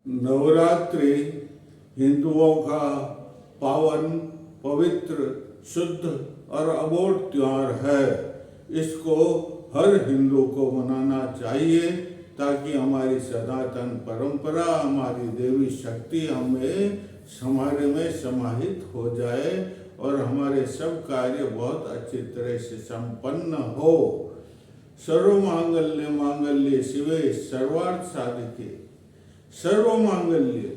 नवरात्रि हिंदुओं का पावन, पवित्र, शुद्ध और अमोघ त्योहार है। इसको हर हिंदू को मनाना चाहिए ताकि हमारी सनातन परंपरा, हमारी देवी शक्ति हमारे में समाहित हो जाए और हमारे सब कार्य बहुत अच्छी तरह से संपन्न हो। सर्व मांगल्य मांगल्य शिवे सर्वार्थ साधिके। सर्व मांगल्य,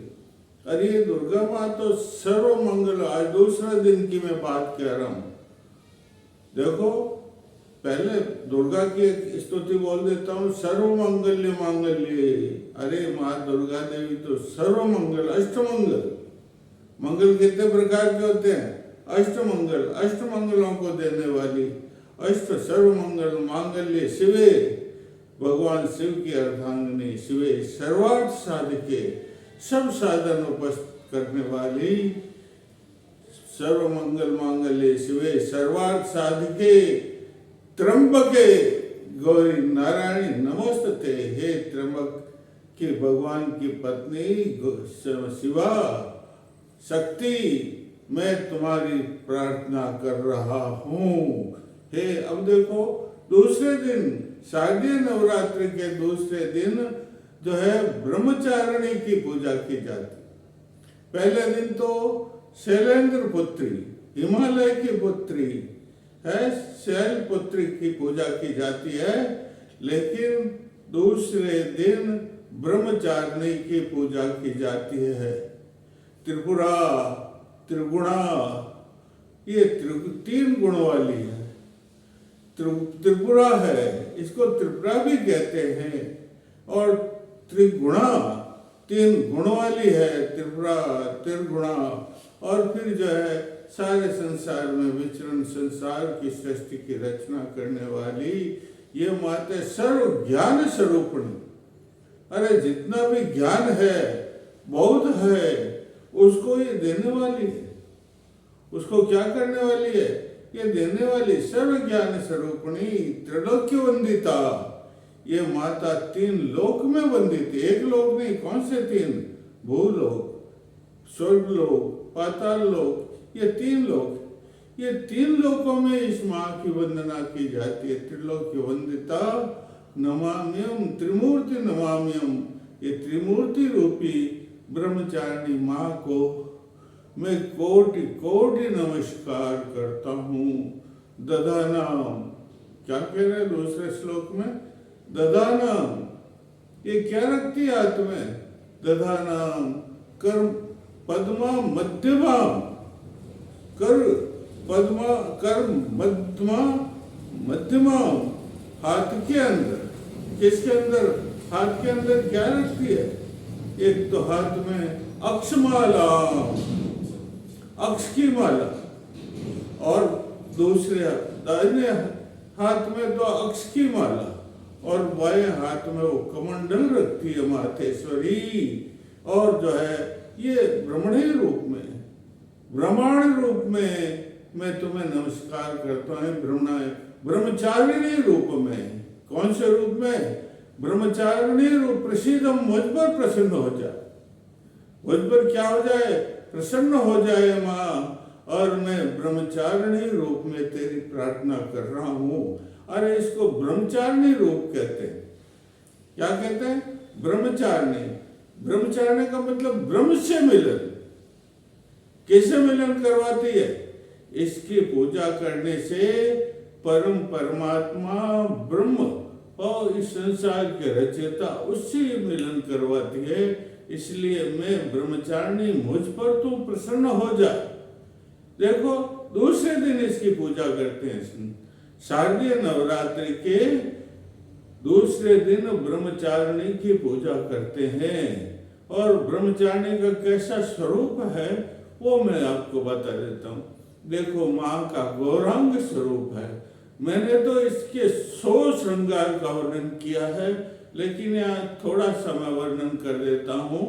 अरे दुर्गा माँ तो सर्व मंगल। आज दूसरा दिन की मैं बात कह रहा हूं। देखो, पहले दुर्गा की एक स्तुति बोल देता हूँ, सर्व मंगल्य मांगल्य। अरे माँ दुर्गा देवी तो सर्व मंगल, अष्टमंगल। मंगल कितने प्रकार के होते हैं? अष्टमंगल, अष्टमंगलों को देने वाली, अष्ट सर्व मंगल मांगल्य शिवे, भगवान शिव की अर्धांगिनी शिवे सर्वार्थ साधिके, सब साधन उपस्थित करने वाली, सर्व मंगल मांगल्य शिवे सर्वार्थ साधिके त्र्यंबके गौरी नारायणी नमोस्तुते। हे त्र्यंबक की भगवान की पत्नी शिवा शक्ति, मैं तुम्हारी प्रार्थना कर रहा हूँ। हे, अब देखो दूसरे दिन, शारदीय नवरात्रि के दूसरे दिन जो है ब्रह्मचारिणी की पूजा की जाती। पहले दिन तो शैलेंद्र पुत्री, हिमालय की पुत्री है, शैल पुत्री की पूजा की जाती है। लेकिन दूसरे दिन ब्रह्मचारिणी की पूजा की जाती है। त्रिपुरा, त्रिगुणा, ये तीन गुण वाली है। त्रिपुरा है, इसको त्रिपुरा भी कहते हैं। और त्रिगुणा, तीन गुण वाली है त्रिपुरा, त्रिगुणा। और फिर जो है सारे संसार में विचरण, संसार की सृष्टि की रचना करने वाली ये माता सर्व ज्ञान स्वरूपिणी। अरे जितना भी ज्ञान है, बौद्ध है, उसको ये देने वाली है। उसको क्या करने वाली है? ये देने वाली सर्व ज्ञान स्वरूपिणी, त्रिलोक्य वंदिता। ये माता तीन लोक में वंदित। एक लोक नहीं, कौन से तीन? भूलोक, स्वर्गलोक, पाताल लोक, ये तीन लोक। ये तीन लोकों में इस माँ की वंदना की जाती है। त्रिलोक्य वंदिता नमाम्यम, त्रिमूर्ति नमाम्यम। ये त्रिमूर्ति रूपी ब्रह्मचारिणी माँ को मैं कोटि कोटि नमस्कार करता हूँ। दधानाम, क्या कह रहे हैं दूसरे श्लोक में? दधानाम, ये क्या रखती है हाथ में? दधानाम कर पद्मा मध्यमाम, कर पद्मा, कर मध्यमाम, हाथ के अंदर। किसके अंदर? हाथ के अंदर क्या रखती है? एक तो हाथ में अक्षमाला, अक्ष की माला, और दूसरे दाहिने हाथ में तो अक्ष की माला, और बाएं हाथ में वो कमंडल रखती है मातेश्वरी। और जो है ये ब्रह्मणी रूप में, ब्रह्मांड रूप में मैं तुम्हें नमस्कार करता हूँ। ब्रह्मचारिणी रूप में। कौन से रूप में? ब्रह्मचारिणी रूप। प्रसिद्धम, मुझ पर प्रसन्न हो जाए, मुझ पर क्या हो जाए? प्रसन्न हो जाए माँ। और मैं ब्रह्मचारिणी रूप में तेरी प्रार्थना कर रहा हूँ। अरे इसको ब्रह्मचारिणी रूप कहते हैं। क्या कहते हैं? ब्रह्मचारिणी। ब्रह्मचारिणी का मतलब ब्रह्म से मिलन। कैसे मिलन करवाती है? इसकी पूजा करने से परम परमात्मा ब्रह्म और इस संसार के रचयिता, उससे मिलन करवाती है। इसलिए मैं ब्रह्मचारिणी, मुझ पर तू प्रसन्न हो जा। देखो दूसरे दिन इसकी पूजा करते हैं। शारदीय नवरात्रि के दूसरे दिन ब्रह्मचारिणी की पूजा करते हैं। और ब्रह्मचारिणी का कैसा स्वरूप है वो मैं आपको बता देता हूँ। देखो, माँ का गौरांग स्वरूप है। मैंने तो इसके 100 श्रृंगार का वर्णन किया है, लेकिन यहाँ थोड़ा सा मैं वर्णन कर देता हूँ।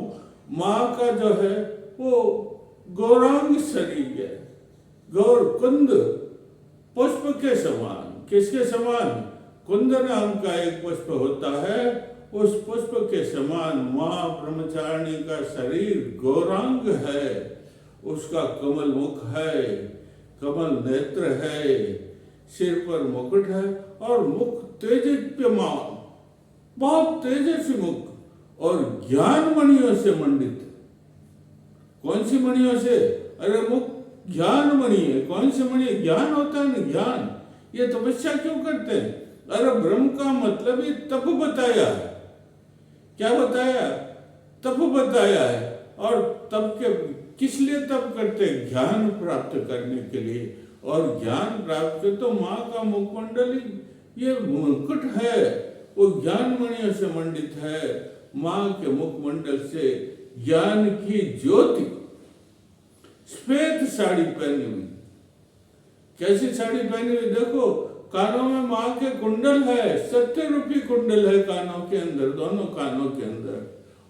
माँ का जो है वो गौरांग शरीर है, गौर कुंद पुष्प के समान। किसके समान? कुंद नाम का एक पुष्प होता है, उस पुष्प के समान माँ ब्रह्मचारिणी का शरीर गौरांग है, उसका कमल मुख है, कमल नेत्र है, सिर पर मुकुट है और मुख तेजस्यमान, बहुत तेजस्वी मुख और ज्ञान मणियों से मंडित। कौन सी मणियों से? अरे मुख ज्ञान मणि है। कौन सी मणि? ज्ञान होता है ना, ज्ञान। ये तपस्या क्यों करते हैं? अरे ब्रह्म का मतलब ही तप बताया है। क्या बताया? तप बताया है। और तप के किस लिए तप करते हैं? ज्ञान प्राप्त करने के लिए। और ज्ञान प्राप्त कर तो माँ का मुखमंडल ही ये मुकुट है, वो ज्ञान मणियों से मंडित है। माँ के मुखमंडल से ज्ञान की ज्योति। श्वेत साड़ी पहनी हुई। कैसी साड़ी पहनी हुई? देखो, कानों में माँ के कुंडल है, 70 रूपी कुंडल है कानों के अंदर, दोनों कानों के अंदर।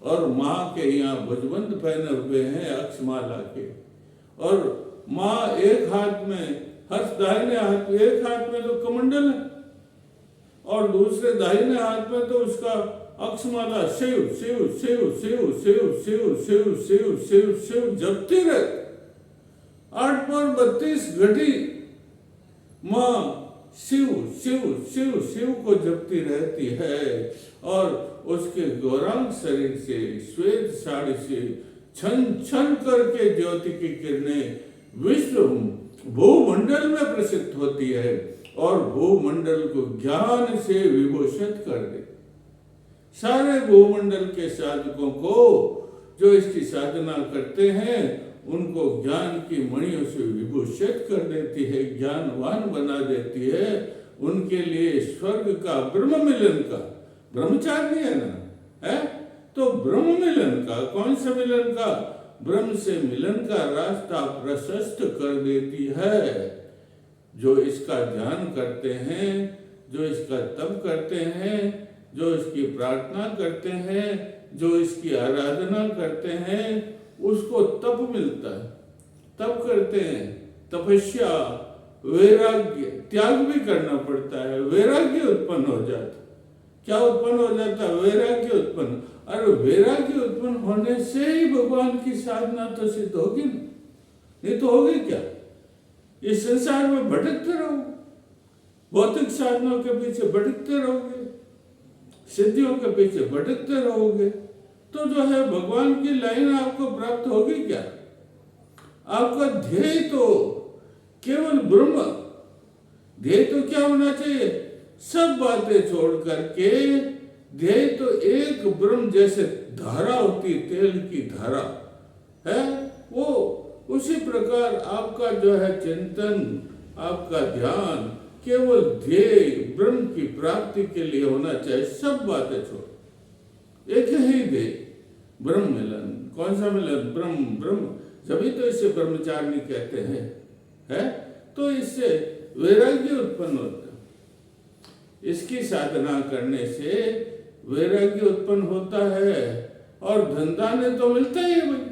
और माँ के यहाँ भुजबंद पहने हुए हैं अक्षमाला के। और माँ एक हाथ में, हस्त दाहिने हाथ में, एक हाथ में तो कमंडल है और दूसरे दाहिने हाथ में तो उसका अक्षमाला शिव शिव शिव शिव शिव शिव शिव शिव शिव शिव जपती रहे। 8 पर 32 घटी माँ शिव शिव शिव शिव को जपती रहती है। और उसके गौरांग शरीर से, श्वेत साड़ी से छन छन करके ज्योति की किरणें विश्व भूमंडल में प्रसिद्ध होती है और भूमंडल को ज्ञान से विभूषित कर दे। सारे भूमंडल के साधकों को जो इसकी साधना करते हैं उनको ज्ञान की मणियों से विभूषित कर देती है, ज्ञानवान बना देती है। उनके लिए स्वर्ग का, ब्रह्म मिलन का, ब्रह्मचारी है ना, है तो ब्रह्म मिलन का, कौन सा मिलन का? ब्रह्म से मिलन का रास्ता प्रशस्त कर देती है। जो इसका ध्यान करते हैं, जो इसका तप करते हैं, जो इसकी प्रार्थना करते हैं, जो इसकी आराधना करते हैं, उसको तप मिलता है। तप करते हैं, तपस्या, वैराग्य, त्याग भी करना पड़ता है, वैराग्य उत्पन्न हो जाता। क्या उत्पन्न हो जाता? वैराग्य उत्पन्न। और वैराग्य उत्पन्न होने से ही भगवान की साधना तो सिद्ध होगी ना, नहीं तो होगी क्या? इस संसार में भटकते रहो, भौतिक साधनों के पीछे भटकते रहोगे, सिद्धियों के पीछे भटकते रहोगे, तो जो है भगवान की लाइन आपको प्राप्त होगी क्या? आपका ध्येय तो केवल ब्रह्म। ध्येय तो क्या होना चाहिए? सब बातें छोड़ करके ध्येय तो एक ब्रह्म, जैसे धारा होती, तेल की धारा है वो, उसी प्रकार आपका जो है चिंतन, आपका ध्यान केवल ध्येय ब्रह्म की प्राप्ति के लिए होना चाहिए। सब बातें छोड़, एक ही ध्येय, ब्रह्म मिलन। कौन सा मिलन? ब्रह्म। ब्रह्म, जब तो इसे ब्रह्मचारिणी कहते हैं, है तो इससे वैराग्य उत्पन्न होता है। इसकी साधना करने से वैराग्य उत्पन्न होता है और धंधा ने तो मिलता ही है भाई।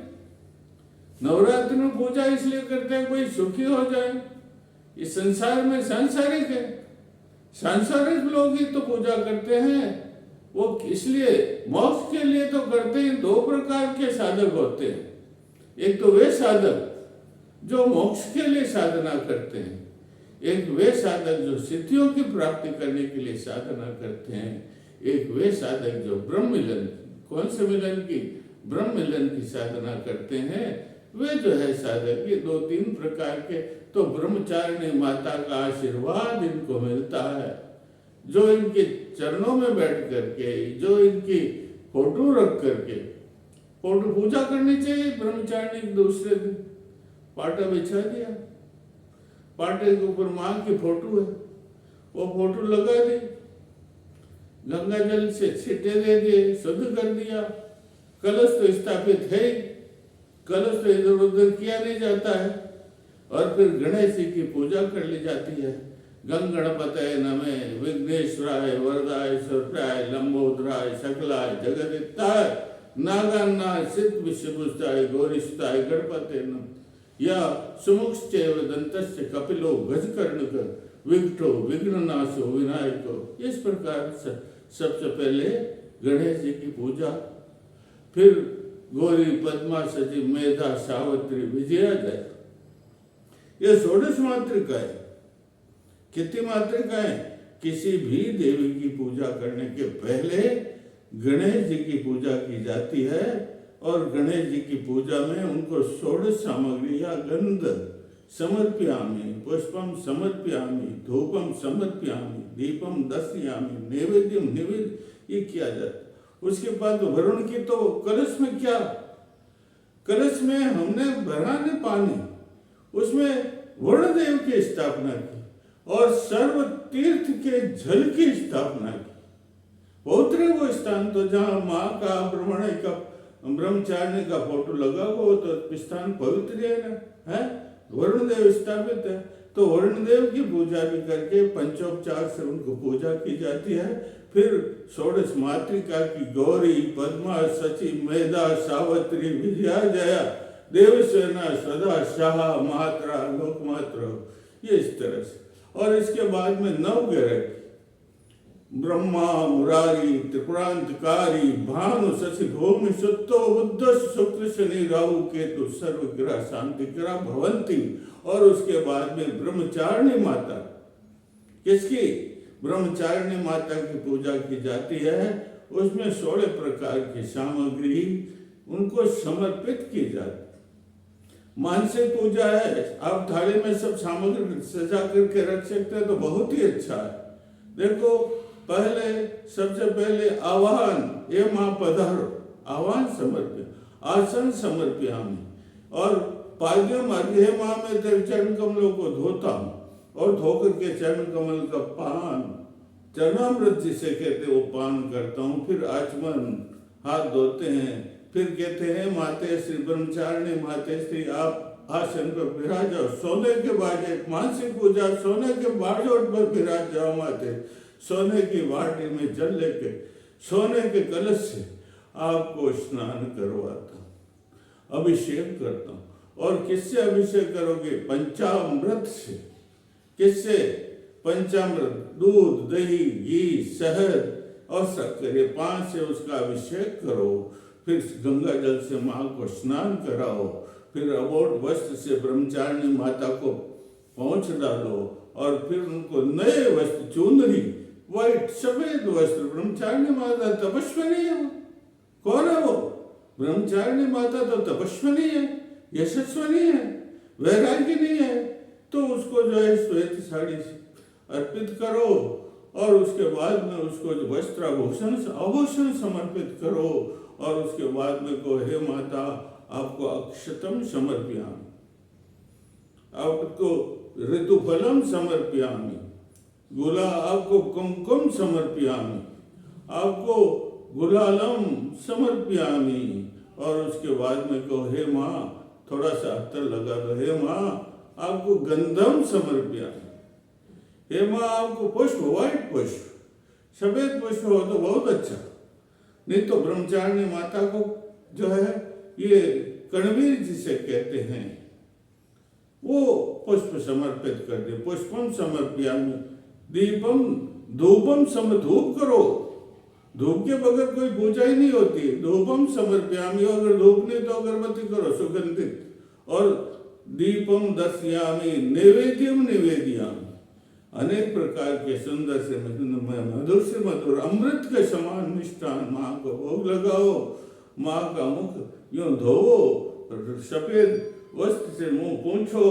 नवरात्रि में पूजा इसलिए करते हैं कोई सुखी हो जाए। इस संसार में सांसारिक है, सांसारिक लोग ही तो पूजा करते हैं। वो इसलिए मोक्ष के लिए तो करते हैं। 2 प्रकार के साधक होते हैं। एक तो वे साधक जो मोक्ष के लिए साधना करते हैं, एक वे साधक जो सिद्धियों की प्राप्ति करने के लिए साधना करते हैं, एक वे साधक जो ब्रह्म मिलन, कौन से मिलन की? ब्रह्म मिलन की साधना करते हैं। वे जो है साधक, ये 2-3 प्रकार के तो ब्रह्मचारिणी माता का आशीर्वाद इनको मिलता है, जो इनके चरणों में बैठ करके, जो इनकी फोटो रख करके, फोटो पूजा करनी चाहिए ब्रह्मचारिणी। दूसरे दिन पाटा बिछा दिया, पाटे के ऊपर माँ की फोटो है, वो फोटो लगा दी, गंगा जल से छींटे दे दिए, शुद्ध कर दिया। कलश तो स्थापित है, कलश तो इधर उधर किया नहीं जाता है। और फिर गणेश जी की पूजा कर ली जाती है। गंग गणपतये नमः, विघ्नेश्वराय वरदाय सुरप्राय लंबोदराय सकलाय जगदिताय नागान्नाय सिद्ध विश्वपुष्टाय गौरीष्टाय गणपते नमः। या सुमुखश्चैव दन्तस्य कपिलो गजकर्णक विघ्नो विघ्ननाशो विनायको। इस प्रकार सबसे पहले गणेश जी की पूजा, फिर गौरी, पद्मा, सची, मेधा, सावित्री, विजया, जया, ये 16 मातृका है। कितनी मातृका है? किसी भी देवी की पूजा करने के पहले गणेश जी की पूजा की जाती है, और गणेश जी की पूजा में उनको 16 सामग्री या गंध समर्पयामि, पुष्पम समर्पयामि, धूपम समर्पयामि, दीपम दर्शयामि, नैवेद्यम निवेद, ये किया जाता। उसके बाद वरुण की तो कलश में क्या, कलश में हमने भरा ने पानी, उसमें वरुण देव की स्थापना की और सर्व तीर्थ के जल की स्थापना की। पवित्र वो स्थान, तो जहाँ माँ का ब्रह्मचारिणी का फोटो लगा हुआ तो स्थान पवित्र है ना, है वरुण देव स्थापित है। तो वरुण देव की पूजा भी करके पंचोपचार से उनको पूजा की जाती है। फिर 16 मातृका की गौरी, पद्मा, सची, मेधा, सावित्री, विजया, जया, देवसेना, सदा, शाह, मात्रा, लोकमात्र, ये इस तरह से। और इसके बाद में 9 ग्रह, ब्रह्मा, मुरारी, त्रिपुरांतकारी, भानु, शशि, भूमि, सुत्तो, बुध, शुक्र, शनि, राहु, केतु, सर्व ग्रह शांति ग्रह भवंती। और उसके बाद में ब्रह्मचारिणी माता, किसकी? ब्रह्मचारिणी माता की पूजा की जाती है। उसमें 16 प्रकार की सामग्री उनको समर्पित की जाती है। मानसिक पूजा है, आप थाली में सब सामग्री सजा करके रख सकते हैं तो बहुत ही अच्छा है। देखो, पहले सबसे पहले आवाहन, ये माँ पधारो, आवाहन समर्प्य, आसन समर्प्यामि, और पाद्यम अर्घ्य, हे माँ मैं तेरे चरण कमलों को धोता हूँ, और धोकर के चरण कमल का पान, चरणामृत जिसे कहते वो पान करता हूँ। फिर आचमन, हाथ धोते हैं। फिर कहते हैं माते श्री ब्रह्मचारिणी, माते श्री आप आसन पर विराज जाओ। सोने के बाद एक मानसिक पूजा, सोने के बाजोट पर विराज जाओ माते, सोने की वाटी में जल लेके सोने के कलश से आपको स्नान करवाता हूँ, अभिषेक करता हूँ। और किससे अभिषेक करोगे? पंचामृत से। किससे? पंचामृत, दूध, दही, घी, शहद और शक्कर, ये 5 से उसका अभिषेक करो। फिर गंगा जल से माँ को स्नान कराओ। फिर अबोट वस्त्र से ब्रह्मचारिणी माता को पहुँच डालो, और फिर उनको नए वस्त्र, चुनरी, व्हाइट सफेद वस्त्र। ब्रह्मचारिणी माता तपस्विनी है। कौन है वो? ब्रह्मचारिणी माता तो तपस्विनी है, यशस्विनी है, वैरागिनी है। तो उसको जो है श्वेत साड़ी अर्पित करो, और उसके बाद में उसको जो वस्त्र आभूषण समर्पित करो, और उसके बाद में को, हे माता आपको अक्षतम समर्पयामि, आपको ऋतुफलम समर्पयामि, आपको कुमकुम समर्पयामि, आपको गुलालम समर्पयामि। और उसके बाद में को, हे माँ थोड़ा सा अत्तर लगा दो, हे माँ आपको गंधम समर्पयामि, हे माँ आपको पुष्प, व्हाइट पुष्प, सफेद पुष्प हो तो बहुत अच्छा। नहीं तो ब्रह्मचारिणी माता को जो है ये कणवीर जिसे कहते हैं वो पुष्प समर्पित कर दे। पुष्पम समर्पयामि, दीपम, धूपम धूप करो। धूप के बगैर कोई पूजा ही नहीं होती। धूपम समर्पयामि, अगर धूप नहीं तो अगरबत्ती करो सुगंधित। और दीपम दर्शयामि, नैवेद्यम निवेदयामि, अनेक प्रकार के सुंदर से मधुर से मधुर अमृत के समान मिष्टान माँ को भोग लगाओ। माँ का मुख यूं धोवो, सफेद वस्त्र से मुंह पोंछो,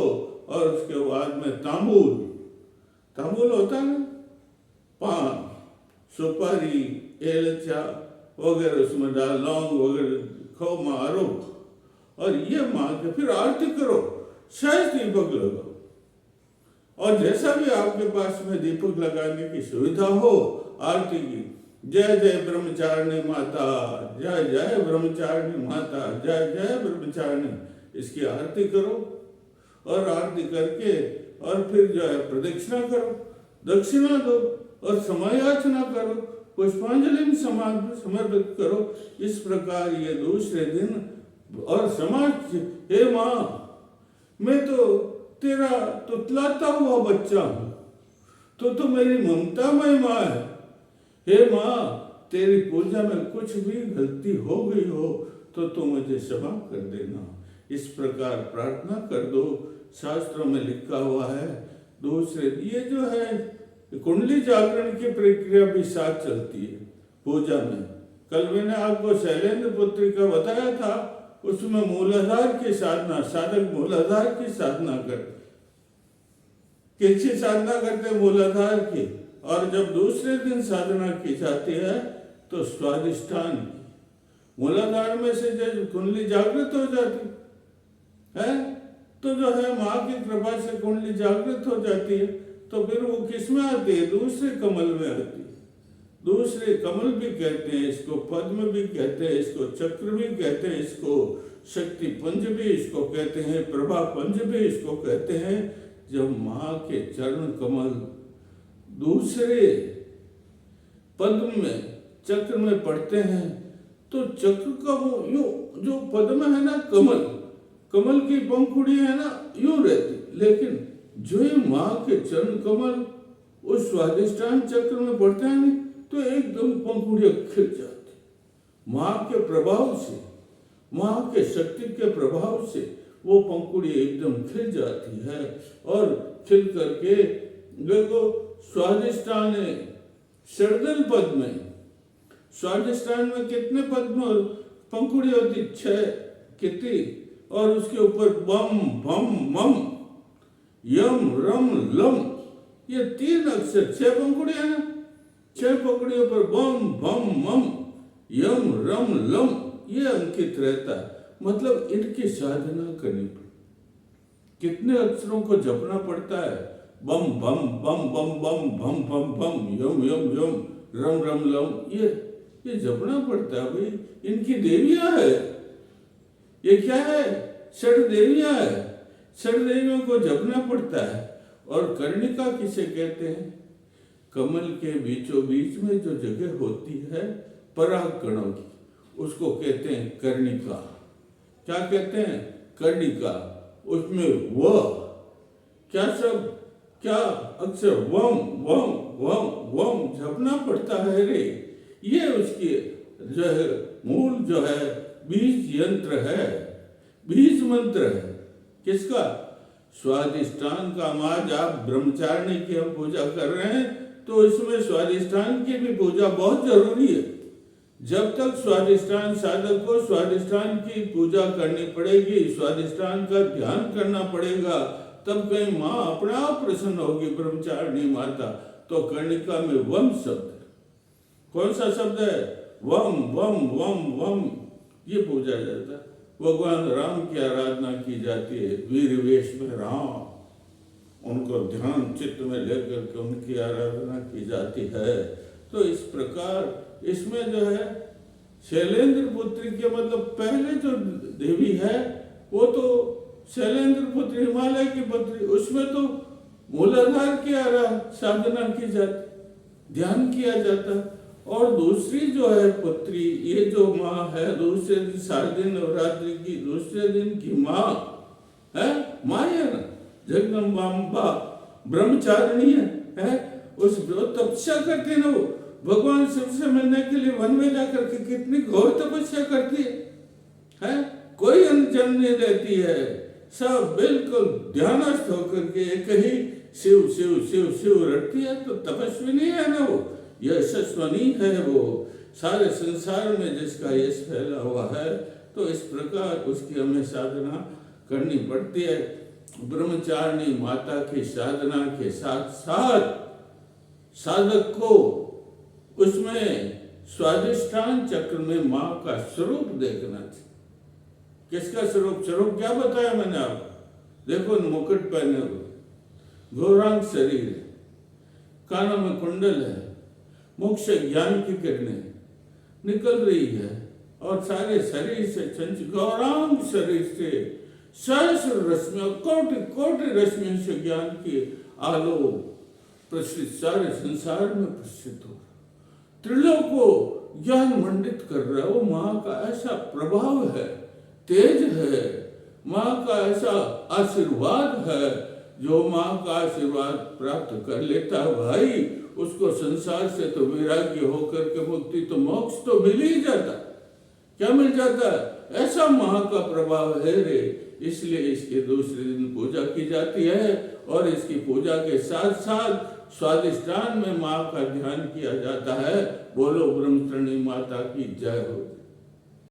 और उसके बाद में तांबूल होता है ना, पान, सुपारी, एलचा वगैरह उसमें डाल, लौंग वगैरह खो मारो, और ये माँ के फिर आरती करो, सहज दीपक लगाओ। और जैसा भी आपके पास में दीपक लगाने की सुविधा हो, आरती की, जय जय ब्रह्मचारिणी माता, जय जय ब्रह्मचारिणी माता, जय जय ब्रह्मचारिणी, इसकी आरती करो। और आरती करके और फिर जो है प्रदक्षिणा करो, दक्षिणा दो, और समयाचना करो, पुष्पांजलि समर्पित करो। इस प्रकार ये दूसरे दिन। और समाज, हे माँ मैं तो तेरा तुतलाता हुआ बच्चा हूँ, तो मेरी ममतामय माँ है। हे माँ तेरी पूजा में कुछ भी गलती हो गई हो तो तू मुझे क्षमा कर देना। इस प्रकार प्रार्थना कर दो। शास्त्रों में लिखा हुआ है। दूसरे ये जो है कुंडली जागरण की प्रक्रिया भी साथ चलती है पूजा में। कल मैंने आपको शैलेंद्र पुत्री का बताया था, उसमें मूलाधार की साधना, साधक मूलाधार की साधना करते, किसकी साधना करते? मूलाधार की। और जब दूसरे दिन साधना की जाती है तो स्वादिष्ठान की। मूलाधार में से जब कुंडली जागृत हो जाती है तो जो है माँ की कृपा से कुंडली जागृत हो जाती है, तो फिर वो किस में आती है? दूसरे कमल में आती है। दूसरे कमल भी कहते हैं इसको, पद्म भी कहते हैं इसको, चक्र भी कहते हैं इसको, शक्ति पंज भी इसको कहते हैं, प्रभा पंज भी इसको कहते हैं। जब माँ के चरण कमल दूसरे पद्म में, चक्र में पड़ते हैं तो चक्र का वो यूं, जो पद्म है ना, कमल की पंखुड़ी है ना, यूं रहती, लेकिन जो ये माँ के चरण कमल उस स्वादिष्ठान चक्र में पड़ते हैं नहीं तो एकदम पंखुड़ियां खिल जाती। माँ के प्रभाव से, माँ के शक्ति के प्रभाव से वो पंखुड़ी एकदम खिल जाती है। और खिल करके देखो स्वादिष्ठान है षड्दल पद में, स्वादिष्ठान में कितने पद्म पंखुड़ी होती? 6 कितनी? और उसके ऊपर बम भम मम यम रम लम, ये 3 अक्षर, 6 पंखुड़ियां ना, 6 पंखुड़ियों पर बम भम मम यम रम लम ये अंकित रहता है। मतलब इनकी साधना करनी पड़ती। कितने अक्षरों को जपना पड़ता है? बम बम बम बम बम भम भम भम यम यम यम रम रम लम, ये जपना पड़ता है भाई। इनकी देवियां है, ये क्या है? षड देवियां है, षड देवियों को जपना पड़ता है। और कर्णिका किसे कहते हैं? कमल के बीचों बीच में जो जगह होती है पराग कणों की, उसको कहते हैं कर्णिका। क्या कहते हैं? कर्णिका। उसमें व क्या शब्द, क्या अक्षर? वम वम वम वम जपना पड़ता है रे। ये उसकी जो है मूल जो है बीज यंत्र है, बीज मंत्र है। किसका? स्वादिष्ठान का। आज आप ब्रह्मचारिणी की हम पूजा कर रहे हैं तो इसमें स्वादिष्ठान की भी पूजा बहुत जरूरी है। जब तक स्वादिष्ठान, साधक को स्वादिष्ठान की पूजा करनी पड़ेगी, स्वादिष्ठान का ध्यान करना पड़ेगा, तब कहीं माँ अपने आप प्रसन्न होगी, ब्रह्मचारिणी माता। तो कर्णिका में वम शब्द, कौन सा शब्द है? वम वम वम वम, ये पूजा जाता है। भगवान राम की आराधना की जाती है, वीर वेश में राम, उनको ध्यान चित्त में लेकर के उनकी आराधना की जाती है। तो इस प्रकार इसमें जो है शैलेंद्र पुत्री के मतलब पहले जो देवी है वो तो शैलेंद्र पुत्री, हिमालय की पुत्री, उसमें तो मूलाधार की साधना की जाती, ध्यान किया जाता। और दूसरी जो है पुत्री, ये जो माँ है, दूसरे दिन शारदीय नवरात्रि की दूसरे दिन की माँ है, माँ है ना, जगदम्बा ब्रह्मचारिणी है। उस तपस्या करती है ना वो, भगवान शिव से मिलने के लिए वन में जाकर के कितनी घोर तपस्या करती है? कोई अनजन नहीं रहती है, सब बिल्कुल ध्यानस्थ होकर के एक ही शिव शिव शिव शिव रटती है। तो तपस्विनी है ना वो, यशस्वनी है वो, सारे संसार में जिसका यश फैला हुआ है। तो इस प्रकार उसकी हमें साधना करनी पड़ती है। ब्रह्मचारिणी माता की साधना के साथ साथ साधक को उसमें स्वादिष्ठान चक्र में माँ का स्वरूप देखना चाहिए। किसका स्वरूप? स्वरूप क्या बताया मैंने आपको? देखो मुकुट पहने हुए, गौरांग शरीर है, कानों में कुंडल है, मुख से ज्ञान की किरणें निकल रही है और सारे शरीर से गौरांग शरीर से सहस्र रश्मियों, कोटि कोटि रश्मियों से ज्ञान की आलोक प्रसिद्ध सारे संसार में प्रसिद्ध हो रहा, त्रिलोक को ज्ञान मंडित कर रहा है। वो माँ का ऐसा प्रभाव है, तेज है, माँ का ऐसा आशीर्वाद है, जो माँ का आशीर्वाद प्राप्त कर लेता है भाई, उसको संसार से तो वैराग्य होकर के मुक्ति तो मोक्ष तो मिल ही जाता। क्या मिल जाता है? ऐसा माँ का प्रभाव है रे। इसलिए इसके दूसरे दिन पूजा की जाती है और इसकी पूजा के साथ साथ स्वादिष्टान में माँ का ध्यान किया जाता है। बोलो ब्रह्मचारिणी माता की जय हो।